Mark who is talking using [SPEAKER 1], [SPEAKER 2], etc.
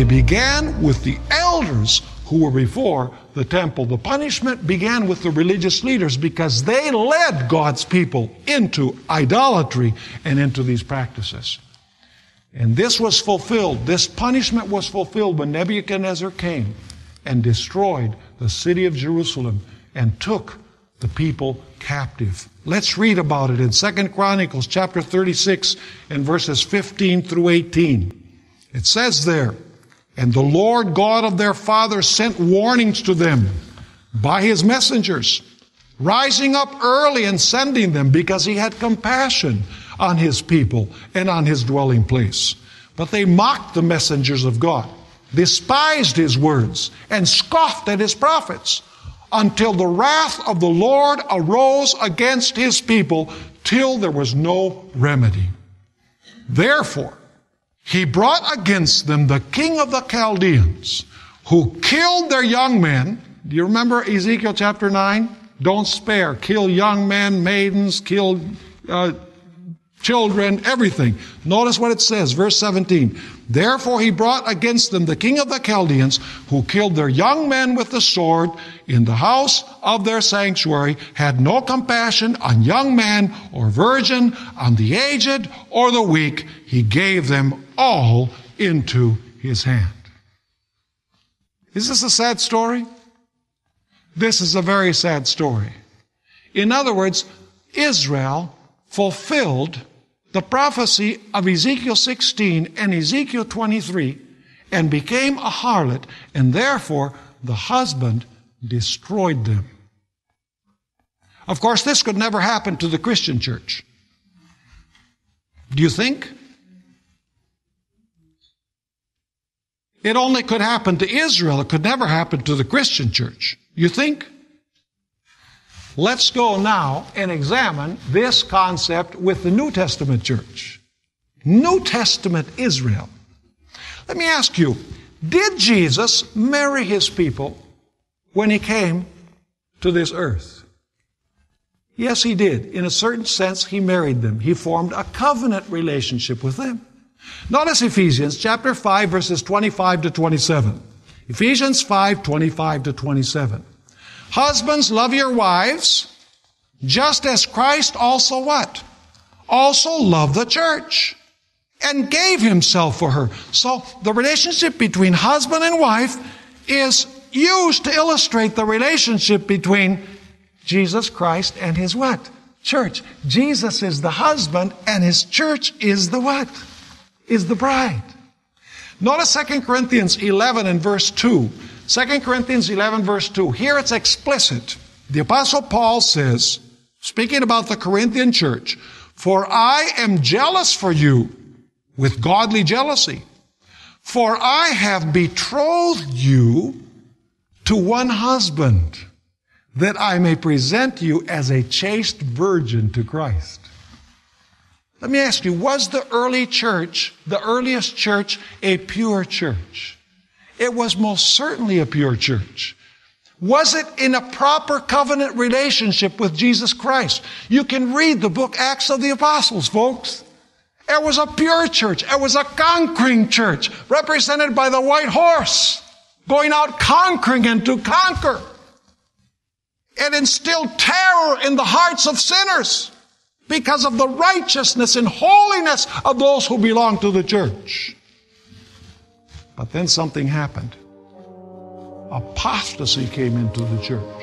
[SPEAKER 1] they began with the elders who were before the temple. The punishment began with the religious leaders because they led God's people into idolatry and into these practices. And this was fulfilled, this punishment was fulfilled when Nebuchadnezzar came and destroyed the city of Jerusalem and took the people captive. Let's read about it in 2 Chronicles chapter 36 and verses 15 through 18. It says there, "And the Lord God of their fathers sent warnings to them by his messengers, rising up early and sending them, because he had compassion on his people and on his dwelling place. But they mocked the messengers of God, despised his words, and scoffed at his prophets, until the wrath of the Lord arose against his people, till there was no remedy. Therefore, he brought against them the king of the Chaldeans, who killed their young men." Do you remember Ezekiel chapter 9? Don't spare. Kill young men, maidens, kill children, everything. Notice what it says, verse 17. "Therefore he brought against them the king of the Chaldeans, who killed their young men with the sword in the house of their sanctuary, had no compassion on young man or virgin, on the aged or the weak. He gave them all into his hand." Is this a sad story? This is a very sad story. In other words, Israel fulfilled the prophecy of Ezekiel 16 and Ezekiel 23 and became a harlot, and therefore the husband destroyed them. Of course, this could never happen to the Christian church. Do you think? It only could happen to Israel. It could never happen to the Christian church. You think? Let's go now and examine this concept with the New Testament church. New Testament Israel. Let me ask you, did Jesus marry his people when he came to this earth? Yes, he did. In a certain sense, he married them. He formed a covenant relationship with them. Notice Ephesians chapter 5, verses 25 to 27. Ephesians 5, 25 to 27. "Husbands, love your wives, just as Christ also what? Also loved the church, and gave himself for her." So the relationship between husband and wife is used to illustrate the relationship between Jesus Christ and his what? Church. Jesus is the husband, and his church is the what? Is the bride. Notice 2 Corinthians 11 and verse 2. 2 Corinthians 11 verse 2. Here it's explicit. The Apostle Paul says, speaking about the Corinthian church, "For I am jealous for you with godly jealousy. For I have betrothed you to one husband, that I may present you as a chaste virgin to Christ." Let me ask you, was the early church, the earliest church, a pure church? It was most certainly a pure church. Was it in a proper covenant relationship with Jesus Christ? You can read the book Acts of the Apostles, folks. It was a pure church. It was a conquering church, represented by the white horse, going out conquering and to conquer. It instilled terror in the hearts of sinners because of the righteousness and holiness of those who belong to the church. But then something happened. Apostasy came into the church.